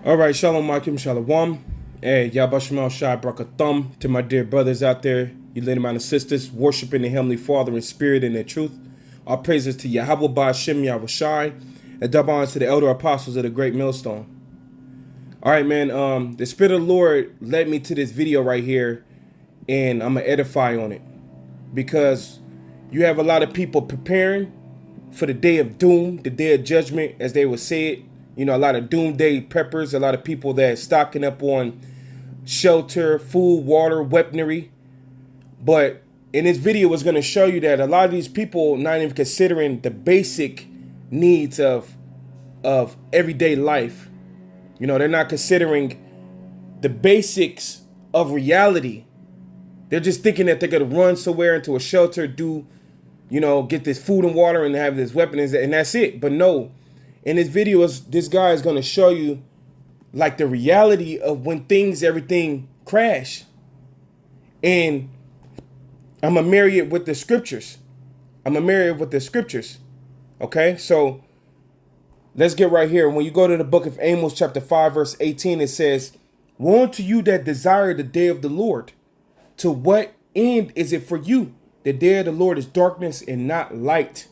All right, Shalom Makim Shalom. Hey, Yabashmal Shai Brakathum to my dear brothers out there, you little man and sisters, worshiping the Heavenly Father in spirit and in truth. Our praises to Yahweh Ba'Shem Yahushai, and double honors to the elder apostles of the great millstone. All right, man, the Spirit of the Lord led me to this video right here, and I'm going to edify on it. Because you have a lot of people preparing for the day of doom, the day of judgment, as they would say it. You know, a lot of doomsday preppers, a lot of people that stocking up on shelter, food, water, weaponry. But in this video, was going to show you that a lot of these people not even considering the basic needs of everyday life. You know, they're not considering the basics of reality. They're just thinking that they're going to run somewhere into a shelter, get this food and water and have this weapon, and that's it. But no. In this video, this guy is going to show you like the reality of when everything crash. And I'm going to marry it with the scriptures. Okay, so let's get right here. When you go to the book of Amos chapter 5, verse 18, it says, "Woe unto you that desire the day of the Lord. To what end is it for you? The day of the Lord is darkness and not light."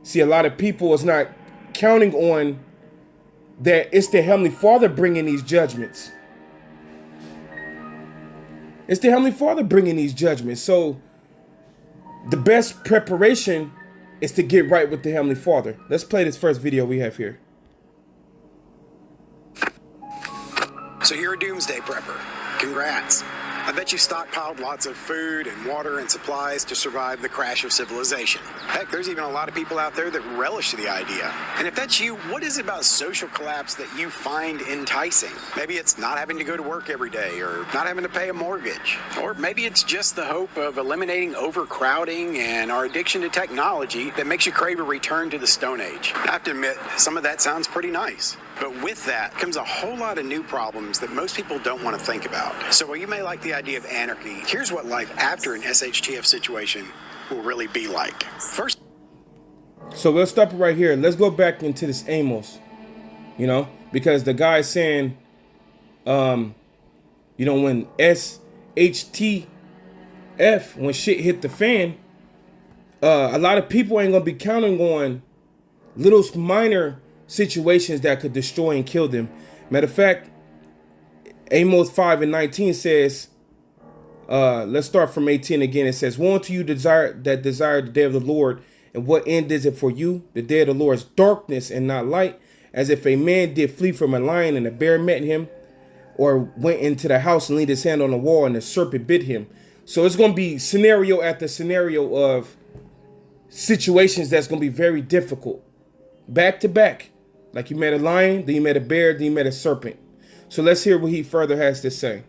See, a lot of people is not counting on that it's the Heavenly Father bringing these judgments. It's the Heavenly Father bringing these judgments. So the best preparation is to get right with the Heavenly Father. Let's play this first video we have here. So you're a doomsday prepper. Congrats. I bet you stockpiled lots of food and water and supplies to survive the crash of civilization. Heck, there's even a lot of people out there that relish the idea. And if that's you, what is it about social collapse that you find enticing? Maybe it's not having to go to work every day, or not having to pay a mortgage. Or maybe it's just the hope of eliminating overcrowding and our addiction to technology that makes you crave a return to the Stone Age. I have to admit, some of that sounds pretty nice. But with that comes a whole lot of new problems that most people don't want to think about. So while you may like the idea of anarchy, here's what life after an SHTF situation will really be like. First, so we'll stop it right here. Let's go back into this Amos, because the guy's saying, when SHTF, when shit hit the fan, a lot of people ain't going to be counting on little minor situations that could destroy and kill them. Matter of fact, Amos 5 and 19 says, let's start from 18 again. It says, "Woe unto you desire the day of the Lord, and what end is it for you? The day of the Lord is darkness and not light, as if a man did flee from a lion and a bear met him, or went into the house and laid his hand on the wall and the serpent bit him." So it's going to be scenario after scenario of situations that's going to be very difficult, back to back. Like you met a lion, then you met a bear, then you met a serpent. So let's hear what he further has to say.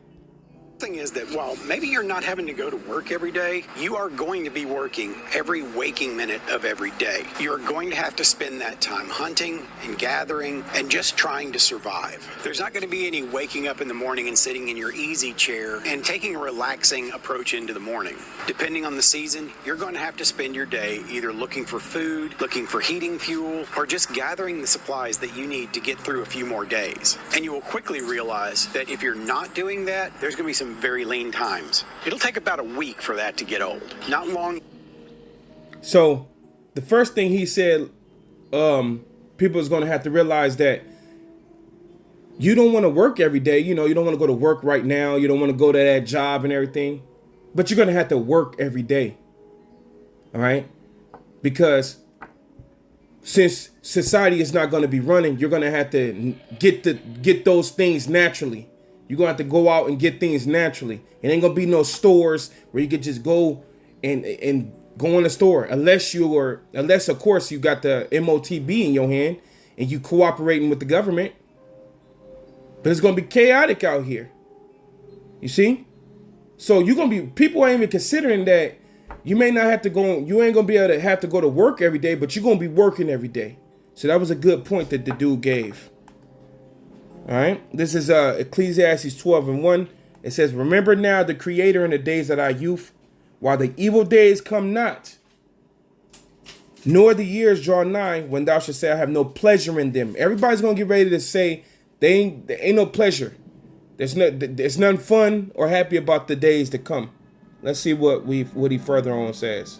thing is that while maybe you're not having to go to work every day, you are going to be working every waking minute of every day. You're going to have to spend that time hunting and gathering and just trying to survive. There's not going to be any waking up in the morning and sitting in your easy chair and taking a relaxing approach into the morning. Depending on the season, you're going to have to spend your day either looking for food, looking for heating fuel, or just gathering the supplies that you need to get through a few more days. And you will quickly realize that if you're not doing that, there's going to be some very lean times. It'll take about a week for that to get old. Not long. So the first thing he said, people is going to have to realize that you don't want to work every day. You know, you don't want to go to work right now. You don't want to go to that job and everything, but you're going to have to work every day. All right. Because since society is not going to be running, you're going to have to get those things naturally. You're going to have to go out and get things naturally. It ain't going to be no stores where you could just go and go in the store. Unless of course you got the MOTB in your hand and you cooperating with the government. But it's going to be chaotic out here. You see? So you're going to be, people ain't even considering that you may not have to go, you ain't going to be able to have to go to work every day, but you're going to be working every day. So that was a good point that the dude gave. All right. This is Ecclesiastes 12:1. It says, "Remember now the Creator in the days of thy youth, while the evil days come not, nor the years draw nigh, when thou shalt say, I have no pleasure in them." Everybody's going to get ready to say There ain't no pleasure. There's none fun or happy about the days to come. Let's see what he further on says.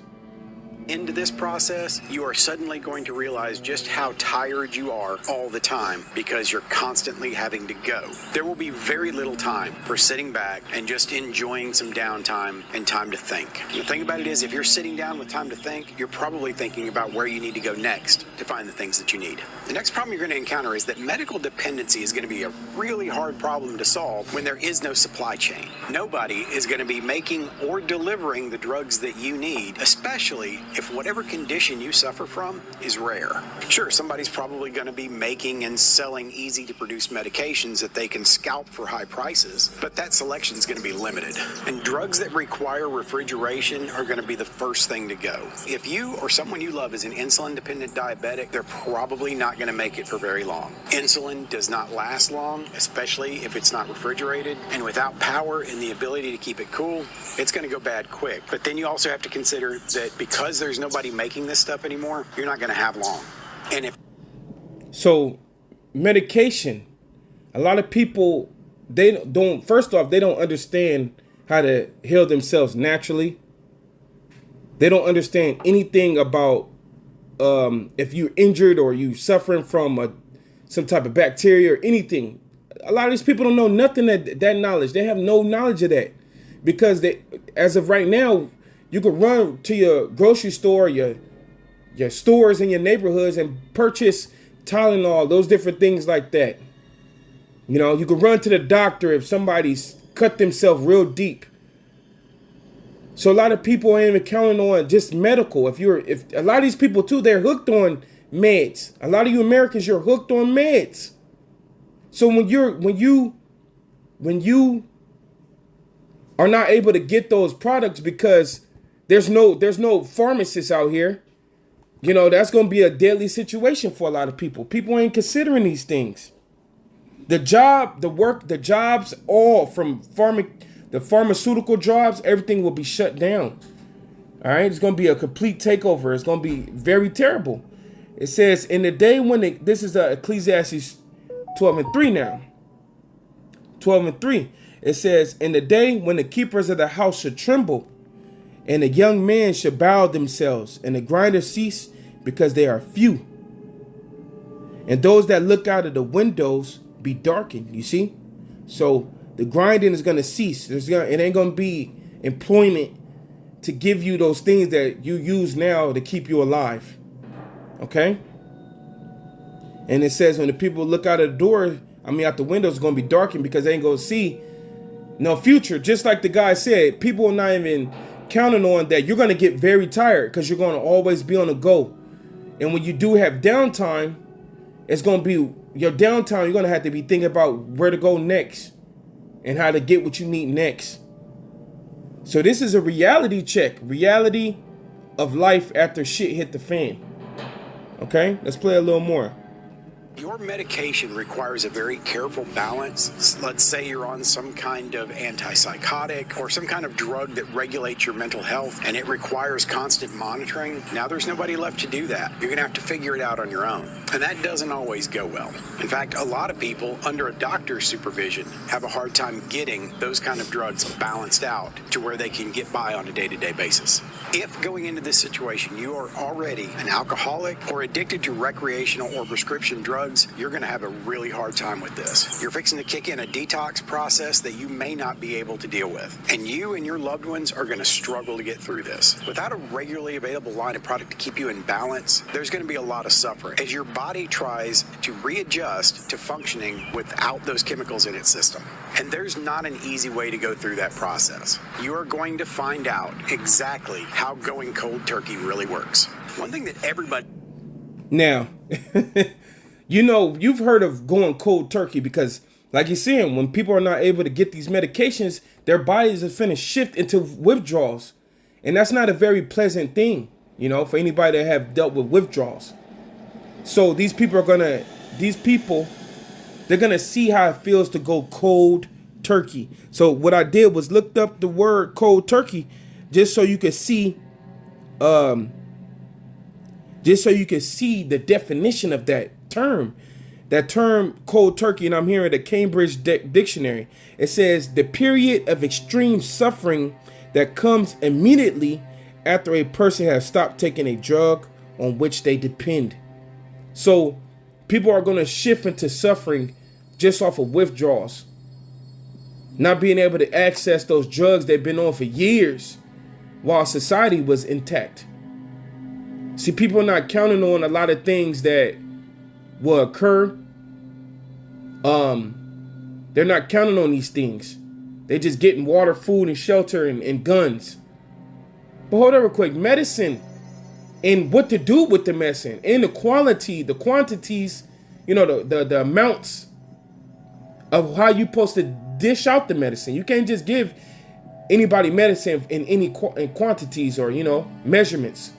Into this process, you are suddenly going to realize just how tired you are all the time because you're constantly having to go. There will be very little time for sitting back and just enjoying some downtime and time to think. And the thing about it is, if you're sitting down with time to think, you're probably thinking about where you need to go next to find the things that you need. The next problem you're going to encounter is that medical dependency is going to be a really hard problem to solve when there is no supply chain. Nobody is going to be making or delivering the drugs that you need, especially if whatever condition you suffer from is rare. Sure, somebody's probably going to be making and selling easy to produce medications that they can scalp for high prices, but that selection is going to be limited. And drugs that require refrigeration are going to be the first thing to go. If you or someone you love is an insulin-dependent diabetic, they're probably not going to make it for very long. Insulin does not last long, especially if it's not refrigerated, and without power and the ability to keep it cool, it's going to go bad quick. But then you also have to consider that because there's nobody making this stuff anymore, you're not going to have long. And if so, medication, a lot of people, they don't understand how to heal themselves naturally. They don't understand anything about if you're injured or you suffering from some type of bacteria or anything. A lot of these people don't know nothing that knowledge. They have no knowledge of that because as of right now, you could run to your grocery store, your stores in your neighborhoods and purchase Tylenol, those different things like that. You know, you could run to the doctor if somebody's cut themselves real deep. So a lot of people ain't even counting on just medical. If a lot of these people too, they're hooked on meds. A lot of you Americans, you're hooked on meds. So when you are not able to get those products because there's no pharmacists out here, you know, that's going to be a deadly situation for a lot of people. People ain't considering these things. The jobs, all from the pharmaceutical jobs, everything will be shut down. All right, it's going to be a complete takeover. It's going to be very terrible. It says, in the day when this is Ecclesiastes 12:3 now. 12:3. It says, in the day when the keepers of the house should tremble, and the young men should bow themselves, and the grinders cease because they are few. And those that look out of the windows be darkened. You see? So the grinding is going to cease. It ain't going to be employment to give you those things that you use now to keep you alive. Okay? And it says when the people look out of the door, out the windows, it's going to be darkened because they ain't going to see no future. Just like the guy said, people are not even counting on that. You're going to get very tired because you're going to always be on the go. And when you do have downtime, it's going to be your downtime. You're going to have to be thinking about where to go next and how to get what you need next. So this is a reality check. Reality of life after shit hit the fan. Okay, let's play a little more. Your medication requires a very careful balance. Let's say you're on some kind of antipsychotic or some kind of drug that regulates your mental health and it requires constant monitoring. Now there's nobody left to do that. You're going to have to figure it out on your own. And that doesn't always go well. In fact, a lot of people under a doctor's supervision have a hard time getting those kind of drugs balanced out to where they can get by on a day-to-day basis. If going into this situation you are already an alcoholic or addicted to recreational or prescription drugs, you're going to have a really hard time with this. You're fixing to kick in a detox process that you may not be able to deal with. And you and your loved ones are going to struggle to get through this. Without a regularly available line of product to keep you in balance, there's going to be a lot of suffering as your body tries to readjust to functioning without those chemicals in its system. And there's not an easy way to go through that process. You are going to find out exactly how going cold turkey really works. One thing that everybody... Now... You know, you've heard of going cold turkey because, like you're saying, when people are not able to get these medications, their bodies are finna shift into withdrawals. And that's not a very pleasant thing, you know, for anybody that have dealt with withdrawals. So they're gonna see how it feels to go cold turkey. So what I did was looked up the word cold turkey just so you could see, the definition of that term. that term cold turkey, and I'm hearing the Cambridge Dictionary. It says the period of extreme suffering that comes immediately after a person has stopped taking a drug on which they depend. So people are going to shift into suffering just off of withdrawals, not being able to access those drugs they've been on for years while society was intact. See, people are not counting on a lot of things that will occur. They're not counting on these things. They're just getting water, food, and shelter and guns. But hold on real quick. Medicine and what to do with the medicine and the quality, the quantities, you know, the amounts of how you're supposed to dish out the medicine. You can't just give anybody medicine in any quantities or, you know, measurements.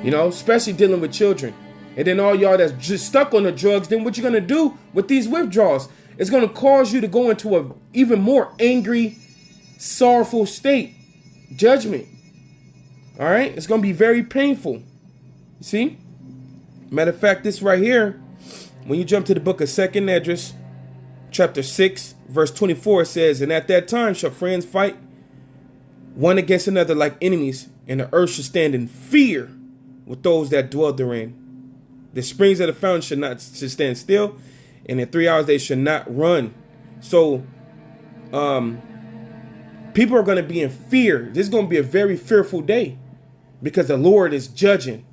You know, especially dealing with children. And then all y'all that's just stuck on the drugs, then what you're going to do with these withdrawals? It's going to cause you to go into a even more angry, sorrowful state. Judgment. All right? It's going to be very painful. You see? Matter of fact, this right here, when you jump to the book of 2nd Esdras, chapter 6, verse 24, it says, and at that time shall friends fight one against another like enemies, and the earth shall stand in fear with those that dwell therein. The springs of the fountain should stand still, and in 3 hours they should not run. So people are going to be in fear. This is going to be a very fearful day because the Lord is judging.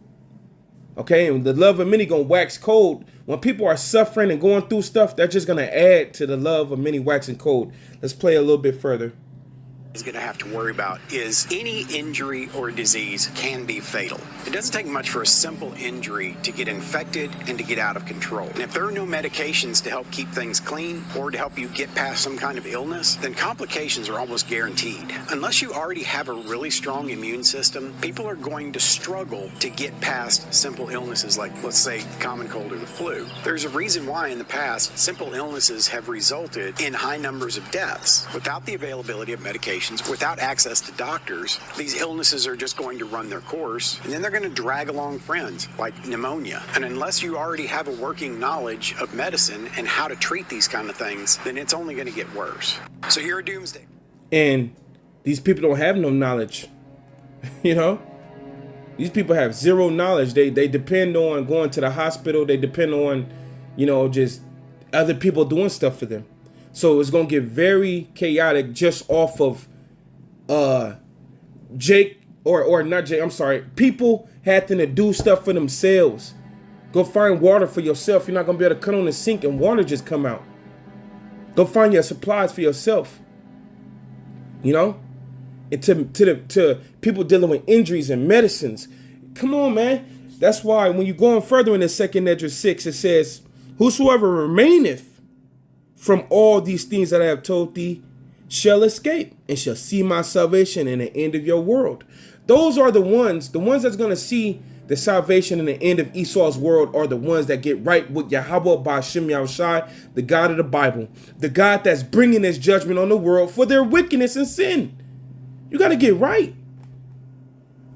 Okay, and the love of many going to wax cold. When people are suffering and going through stuff, they're just going to add to the love of many waxing cold. Let's play a little bit further. Is going to have to worry about is any injury or disease can be fatal. It doesn't take much for a simple injury to get infected and to get out of control. And if there are no medications to help keep things clean or to help you get past some kind of illness, then complications are almost guaranteed. Unless you already have a really strong immune system, people are going to struggle to get past simple illnesses like, let's say, common cold or the flu. There's a reason why in the past, simple illnesses have resulted in high numbers of deaths. Without the availability of medications, without access to doctors, these illnesses are just going to run their course, and then they're going to drag along friends like pneumonia. And unless you already have a working knowledge of medicine and how to treat these kind of things, then it's only going to get worse. So here are doomsday. And these people don't have no knowledge. You know, these people have zero knowledge. They depend on going to the hospital. They depend on, you know, just other people doing stuff for them. So it's going to get very chaotic just off of Jake or not Jake, I'm sorry. People having to do stuff for themselves. Go find water for yourself. You're not going to be able to cut on the sink and water just come out. Go find your supplies for yourself. You know? And to people dealing with injuries and medicines. Come on, man. That's why when you're going further in the 2nd Esdras 6, it says, whosoever remaineth from all these things that I have told thee shall escape and shall see my salvation and the end of your world. Those are the ones that's going to see the salvation and the end of Esau's world are the ones that get right with Yahweh Ba'Shem Yahushai, the God of the Bible, the God that's bringing his judgment on the world for their wickedness and sin. You got to get right.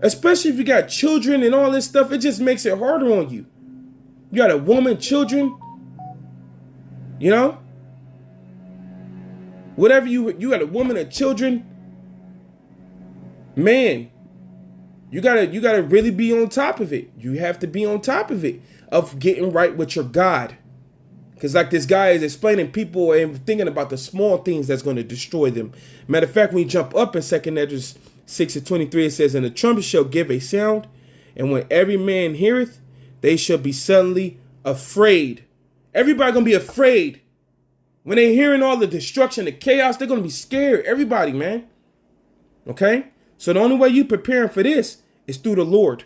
Especially if you got children and all this stuff, it just makes it harder on you. You got a woman, children, you know? Whatever you got a woman or children, man, you gotta really be on top of it. You have to be on top of it, of getting right with your God. Because like this guy is explaining, people are thinking about the small things that's going to destroy them. Matter of fact, when you jump up in 2nd Esdras 6:23, it says, and the trumpet shall give a sound, and when every man heareth, they shall be suddenly afraid. Everybody gonna be afraid. When they're hearing all the destruction, the chaos, they're going to be scared. Everybody, man. Okay? So the only way you preparing for this is through the Lord.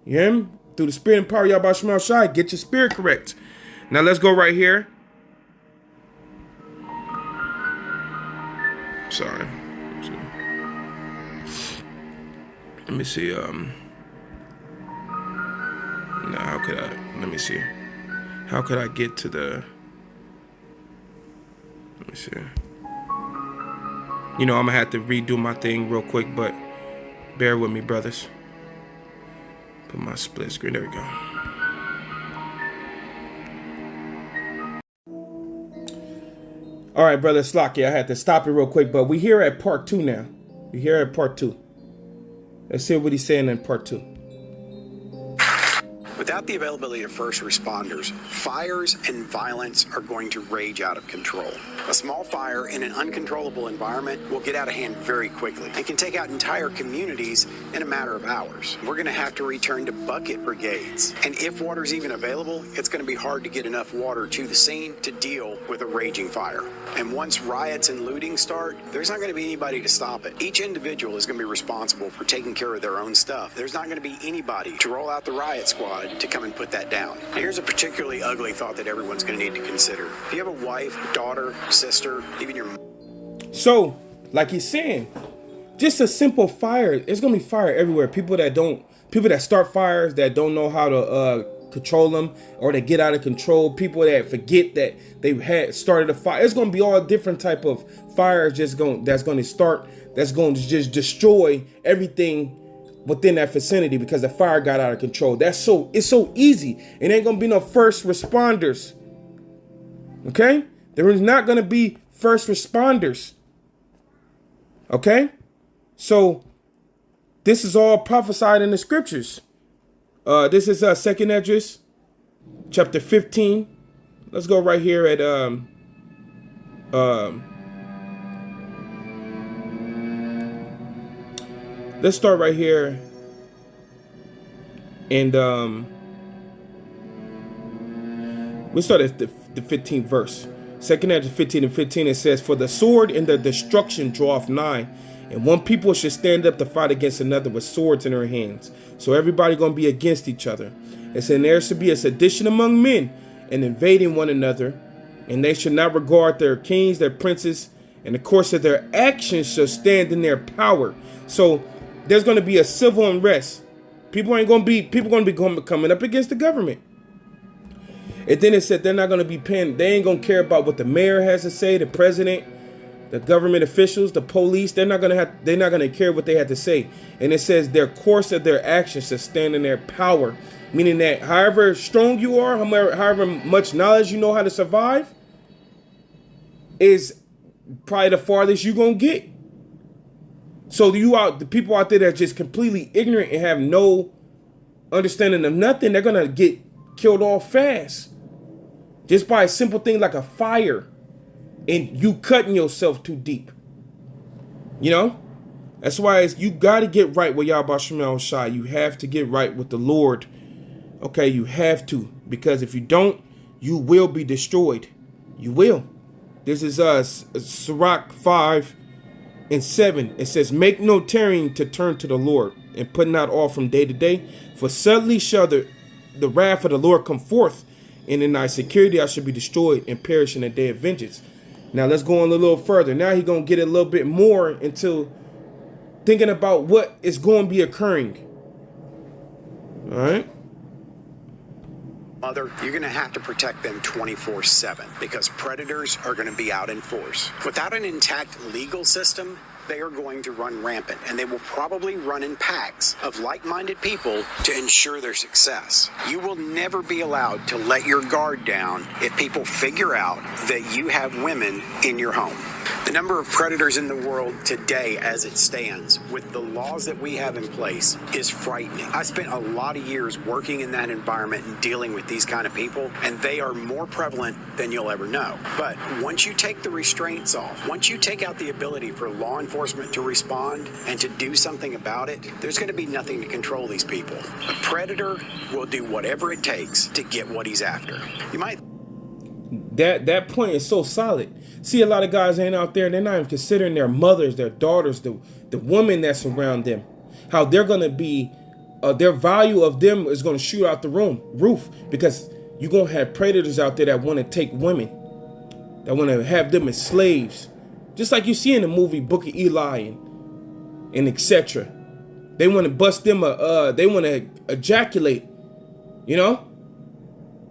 You hear him? Through the spirit and power of Yahweh Shema Shai. Get your spirit correct. Now let's go right here. Sorry. Let me see. Now, how could I? Let me see. How could I get to the... Let me see. You know, I'm going to have to redo my thing real quick, but bear with me, brothers. Put my split screen. There we go. All right, brother Slocky, I had to stop it real quick, but we here at part 2 now. We here at part 2. Let's see what he's saying in part 2. Without the availability of first responders, fires and violence are going to rage out of control. A small fire in an uncontrollable environment will get out of hand very quickly and can take out entire communities in a matter of hours. We're going to have to return to bucket brigades. And if water's even available, it's going to be hard to get enough water to the scene to deal with a raging fire. And once riots and looting start, there's not going to be anybody to stop it. Each individual is going to be responsible for taking care of their own stuff. There's not going to be anybody to roll out the riot squad to come and put that down. Now, here's a particularly ugly thought that everyone's going to need to consider. If you have a wife, daughter, sister, even your... So, like he's saying, just a simple fire, it's going to be fire everywhere. People that start fires that don't know how to control them, or they get out of control, people that forget that they had started a fire. It's going to be all different type of fires that's going to just destroy everything within that vicinity because the fire got out of control. It's so easy. It ain't gonna be no first responders. Okay? There is not gonna be first responders. Okay? So this is all prophesied in the scriptures. This is 2nd Esdras, chapter 15. Let's go right here at let's start right here, and we'll start at the 15th verse. 2nd Esdras 15 and 15, it says, "For the sword and the destruction draweth nigh, and one people should stand up to fight against another with swords in their hands." So everybody gonna be against each other. It said, "There should be a sedition among men, and invading one another, and they should not regard their kings, their princes, and the course of their actions shall stand in their power." So there's going to be a civil unrest. People going to be coming up against the government. And then it said they're not going to be paying. They ain't going to care about what the mayor has to say, the president, the government officials, the police. They're not going to care what they have to say. And it says their course of their actions shall stand in their power, meaning that however strong you are, however much knowledge you know how to survive, is probably the farthest you're going to get. So the people out there that are just completely ignorant and have no understanding of nothing, they're going to get killed off fast. Just by a simple thing like a fire and you cutting yourself too deep. You know? That's why you got to get right with Yahweh Shemel Shai. You have to get right with the Lord. Okay, you have to. Because if you don't, you will be destroyed. You will. This is Sirach 5 and 7, it says, "Make no tarrying to turn to the Lord, and put not off from day to day, for suddenly shall the wrath of the Lord come forth, and in thy security I shall be destroyed and perish in the day of vengeance." Now let's go on a little further. Now he's going to get a little bit more into thinking about what is going to be occurring. All right. Mother, you're going to have to protect them 24/7 because predators are going to be out in force. Without an intact legal system, they are going to run rampant, and they will probably run in packs of like-minded people to ensure their success. You will never be allowed to let your guard down if people figure out that you have women in your home. The number of predators in the world today, as it stands, with the laws that we have in place, is frightening. I spent a lot of years working in that environment and dealing with these kind of people, and they are more prevalent than you'll ever know. But once you take the restraints off, once you take out the ability for law enforcement to respond and to do something about it, there's going to be nothing to control these people. A predator will do whatever it takes to get what he's after. You might... That point is so solid. See, a lot of guys ain't out there, they're not even considering their mothers, their daughters, the women that's around them. How they're going to be, their value of them is going to shoot out the roof. Because you're going to have predators out there that want to take women. That want to have them as slaves. Just like you see in the movie Book of Eli and etc. They want to bust them, they want to ejaculate, you know?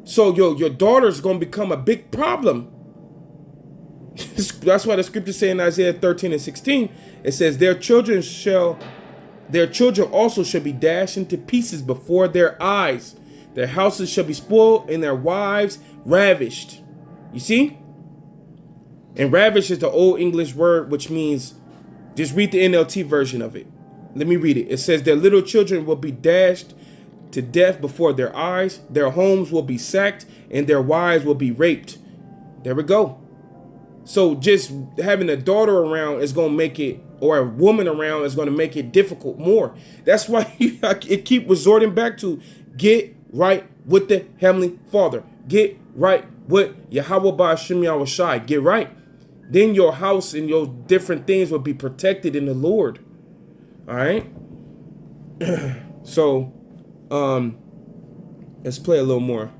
So your daughter's going to become a big problem. That's why the scripture say in Isaiah 13 and 16, it says, their children also shall be dashed into pieces before their eyes. Their houses shall be spoiled and their wives ravished. You see? And ravish is the old English word, which means, just read the NLT version of it. Let me read it. It says, their little children will be dashed to death before their eyes. Their homes will be sacked and their wives will be raped. There we go. So just having a daughter around is going to make it, or a woman around is going to make it difficult more. That's why it keep resorting back to get right with the Heavenly Father. Get right with Yahweh Ba'Shem Yahushai. Get right. Then your house and your different things will be protected in the Lord. All right. So, let's play a little more.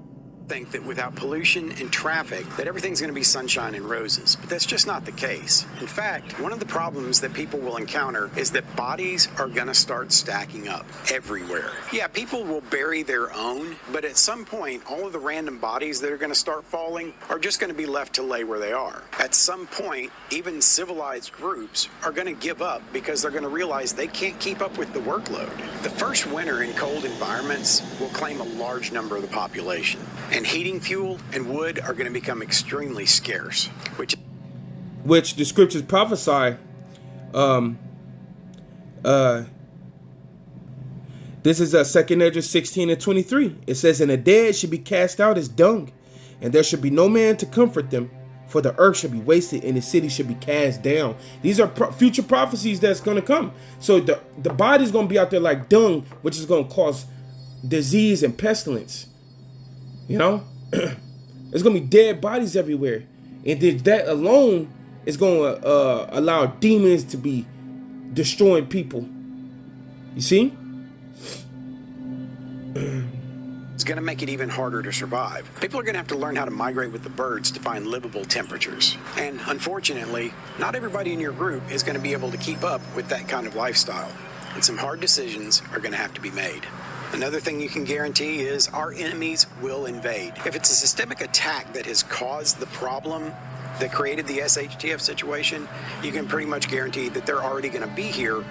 Think that without pollution and traffic that everything's going to be sunshine and roses, but that's just not the case. In fact, one of the problems that people will encounter is that bodies are going to start stacking up everywhere. Yeah, people will bury their own, but at some point all of the random bodies that are going to start falling are just going to be left to lay where they are. At some point, even civilized groups are going to give up because they're going to realize they can't keep up with the workload. The first winter in cold environments will claim a large number of the population. And heating fuel and wood are going to become extremely scarce, which the scriptures prophesy. This is 2 Ezra 16:23. It says, and the dead should be cast out as dung, and there should be no man to comfort them, for the earth should be wasted and the city should be cast down. These are future prophecies that's going to come. So the body's going to be out there like dung, which is going to cause disease and pestilence. You know, there's going to be dead bodies everywhere. And that alone is going to allow demons to be destroying people. You see? it's going to make it even harder to survive. People are going to have to learn how to migrate with the birds to find livable temperatures. And unfortunately, not everybody in your group is going to be able to keep up with that kind of lifestyle. And some hard decisions are going to have to be made. Another thing you can guarantee is our enemies will invade. If it's a systemic attack that has caused the problem that created the SHTF situation, you can pretty much guarantee that they're already going to be here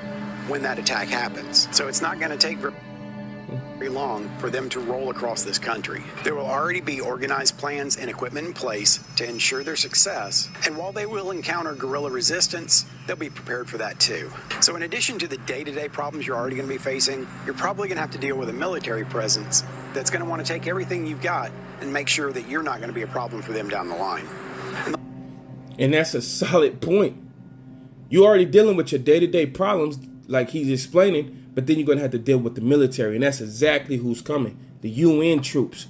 when that attack happens. So it's not going to take very long for them to roll across this country. There will already be organized plans and equipment in place to ensure their success. And while they will encounter guerrilla resistance, they'll be prepared for that too. So in addition to the day-to-day problems you're already going to be facing, you're probably going to have to deal with a military presence that's going to want to take everything you've got and make sure that you're not going to be a problem for them down the line. And that's a solid point. You're already dealing with your day-to-day problems like he's explaining, but then you're going to have to deal with the military, and that's exactly who's coming. The UN troops,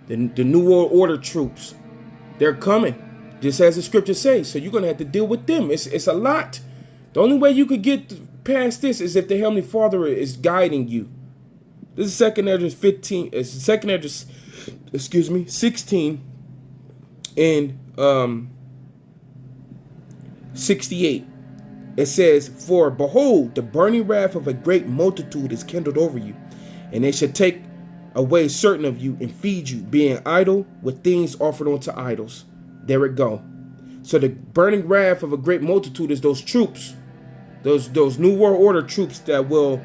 the New World Order troops, they're coming, just as the scriptures say. So you're going to have to deal with them. It's a lot. The only way you could get past this is if the Heavenly Father is guiding you. This is 2 Ezra 15. It's 2 Ezra, 16 and 68. It says, for behold, the burning wrath of a great multitude is kindled over you, and they shall take away certain of you and feed you, being idle with things offered unto idols. There it go. So the burning wrath of a great multitude is those troops, those New World Order troops that will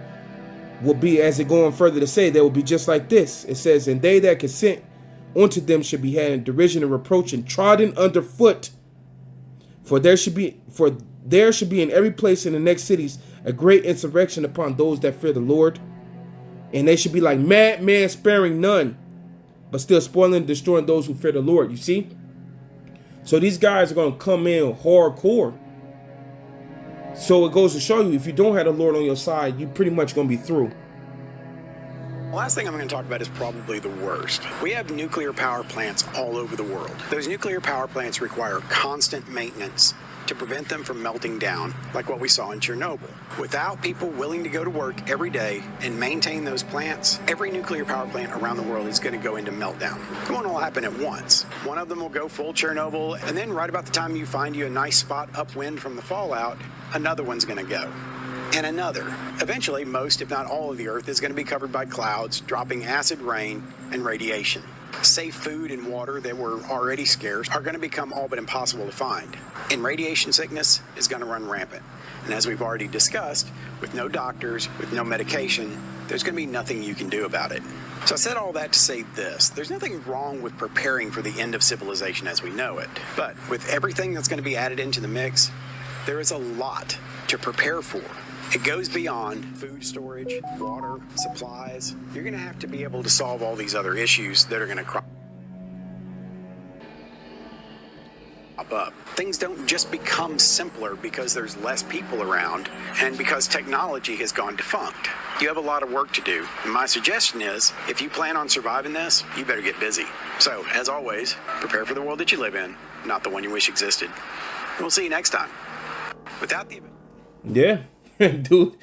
be, as it going further to say, they will be just like this. It says, and they that consent unto them should be had in derision and reproach and trodden underfoot. For there should be in every place in the next cities a great insurrection upon those that fear the Lord. And they should be like madmen, sparing none, but still spoiling and destroying those who fear the Lord. You see? So these guys are going to come in hardcore. So it goes to show you, if you don't have the Lord on your side, you're pretty much going to be through. The last thing I'm going to talk about is probably the worst. We have nuclear power plants all over the world. Those nuclear power plants require constant maintenance to prevent them from melting down, like what we saw in Chernobyl. Without people willing to go to work every day and maintain those plants, every nuclear power plant around the world is going to go into meltdown. It won't all happen at once. One of them will go full Chernobyl, and then right about the time you find you a nice spot upwind from the fallout, another one's going to go. And another. Eventually, most, if not all of the Earth is going to be covered by clouds, dropping acid rain and radiation. Safe food and water that were already scarce are going to become all but impossible to find. And radiation sickness is going to run rampant. And as we've already discussed, with no doctors, with no medication, there's going to be nothing you can do about it. So I said all that to say this. There's nothing wrong with preparing for the end of civilization as we know it. But with everything that's going to be added into the mix, there is a lot to prepare for. It goes beyond food storage, water, supplies. You're going to have to be able to solve all these other issues that are going to crop up. Things don't just become simpler because there's less people around and because technology has gone defunct. You have a lot of work to do. And my suggestion is, if you plan on surviving this, you better get busy. So, as always, prepare for the world that you live in, not the one you wish existed. We'll see you next time. Without the... Yeah, dude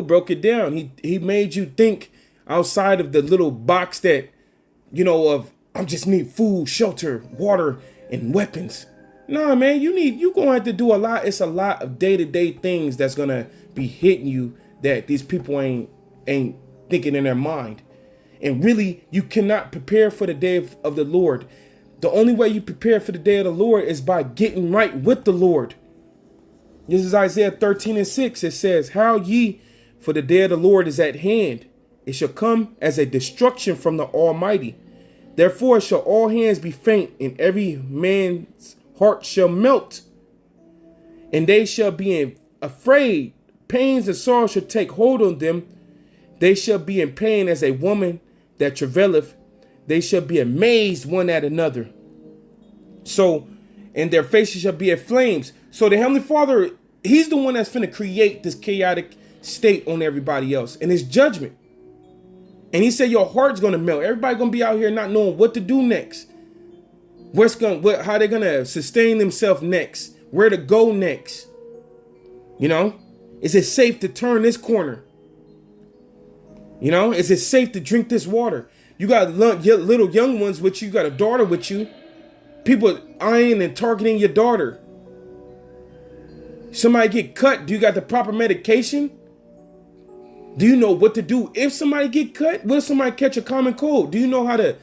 broke it down. He made you think outside of the little box that, of I just need food, shelter, water, and weapons. Nah, man, you gonna have to do a lot. It's a lot of day-to-day things that's gonna be hitting you that these people ain't thinking in their mind. And really, you cannot prepare for the day of the Lord. The only way you prepare for the day of the Lord is by getting right with the Lord. This is Isaiah 13:6. It says, "How ye, for the day of the Lord is at hand. It shall come as a destruction from the Almighty. Therefore shall all hands be faint, and every man's heart shall melt. And they shall be afraid. Pains and sorrow shall take hold on them. They shall be in pain as a woman that travaileth. They shall be amazed one at another. So, and their faces shall be as flames." So the Heavenly Father, he's the one that's finna create this chaotic state on everybody else. And his judgment. And he said your heart's gonna melt. Everybody gonna be out here not knowing what to do next. How they're gonna sustain themselves next. Where to go next. Is it safe to turn this corner? Is it safe to drink this water? You got little young ones with you. You got a daughter with you. People eyeing and targeting your daughter. Somebody get cut. Do you got the proper medication? Do you know what to do if somebody get cut? What if somebody catch a common cold? Do you know how to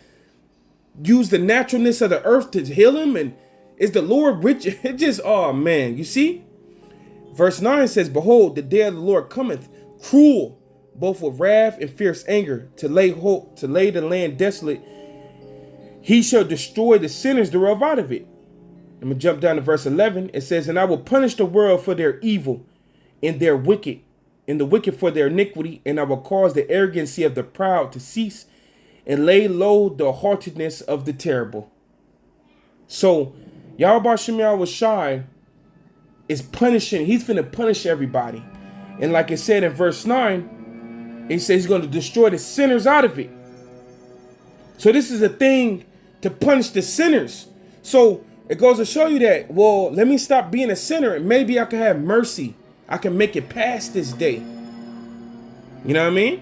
use the naturalness of the earth to heal him? And is the Lord rich? It just, oh man, you see? Verse 9 says, "Behold, the day of the Lord cometh, cruel, both with wrath and fierce anger, to lay the land desolate. He shall destroy the sinners thereof out of it." I'm going to jump down to verse 11. It says, "And I will punish the world for their evil and the wicked for their iniquity, and I will cause the arrogancy of the proud to cease and lay low the haughtiness of the terrible." So, Yahweh Shem Yahweh Shai is punishing. He's finna punish everybody. And like it said in verse 9, he says he's going to destroy the sinners out of it. So this is a thing to punish the sinners. So it goes to show you that, well, let me stop being a sinner and maybe I can have mercy. I can make it past this day. You know what I mean?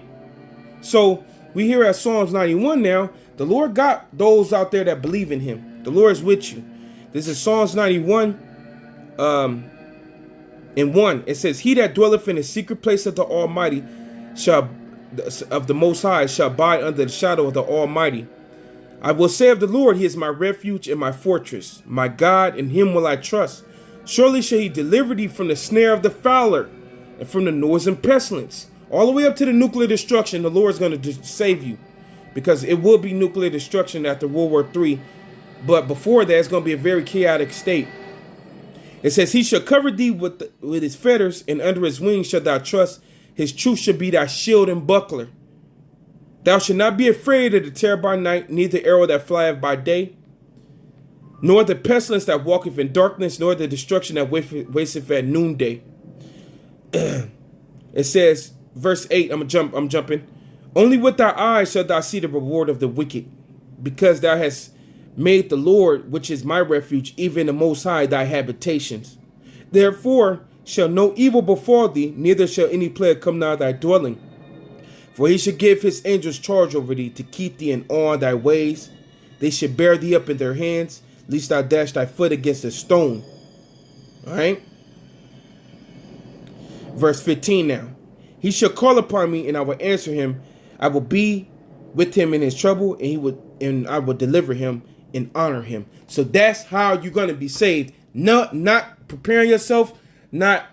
So we hear at Psalms 91 now, the Lord got those out there that believe in him. The Lord is with you. This is Psalms 91 in 1. It says, "He that dwelleth in the secret place of the Almighty of the Most High shall abide under the shadow of the Almighty. I will say of the Lord, he is my refuge and my fortress. My God, in him will I trust. Surely shall he deliver thee from the snare of the fowler and from the noisome pestilence." All the way up to the nuclear destruction, the Lord is going to save you. Because it will be nuclear destruction after World War III. But before that, it's going to be a very chaotic state. It says, "He shall cover thee with his feathers, and under his wings shalt thou trust. His truth shall be thy shield and buckler. Thou shalt not be afraid of the terror by night, neither the arrow that flieth by day, nor the pestilence that walketh in darkness, nor the destruction that wasteth at noonday." It says, verse 8, I'm jumping. "Only with thy eyes shalt thou see the reward of the wicked, because thou hast made the Lord, which is my refuge, even the Most High, thy habitations. Therefore shall no evil befall thee, neither shall any plague come nigh thy dwelling. For he shall give his angels charge over thee, to keep thee in all thy ways. They shall bear thee up in their hands, lest thou dash thy foot against a stone." All right. Verse 15 now. "He shall call upon me, and I will answer him. I will be with him in his trouble, and I will deliver him and honor him." So that's how you're going to be saved. Not preparing yourself, not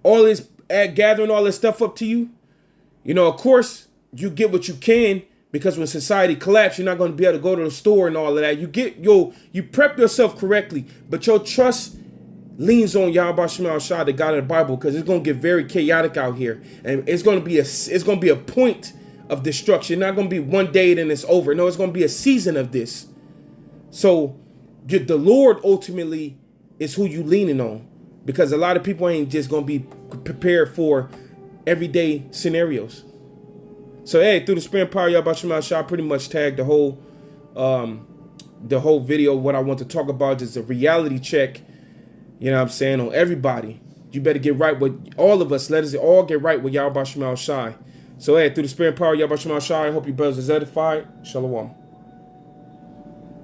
all this gathering all this stuff up to you. Of course, you get what you can, because when society collapses, you're not going to be able to go to the store and all of that. You prep yourself correctly, but your trust leans on Yahweh Shema Shah, the God of the Bible, because it's going to get very chaotic out here, and it's going to be a point of destruction. It's not going to be one day then it's over. No, it's going to be a season of this. So the Lord ultimately is who you leaning on, because a lot of people ain't just going to be prepared for everyday scenarios. So hey, through the spirit and power of Yahweh Shema Shah, I pretty much tagged the whole video. What I want to talk about is a reality check, you know what I'm saying, on everybody. You better get right with all of us. Let us all get right with Yahweh Shema Shah. So hey, through the spirit and power of Yahweh Shema Shah, I hope you brothers is edified. Shalom.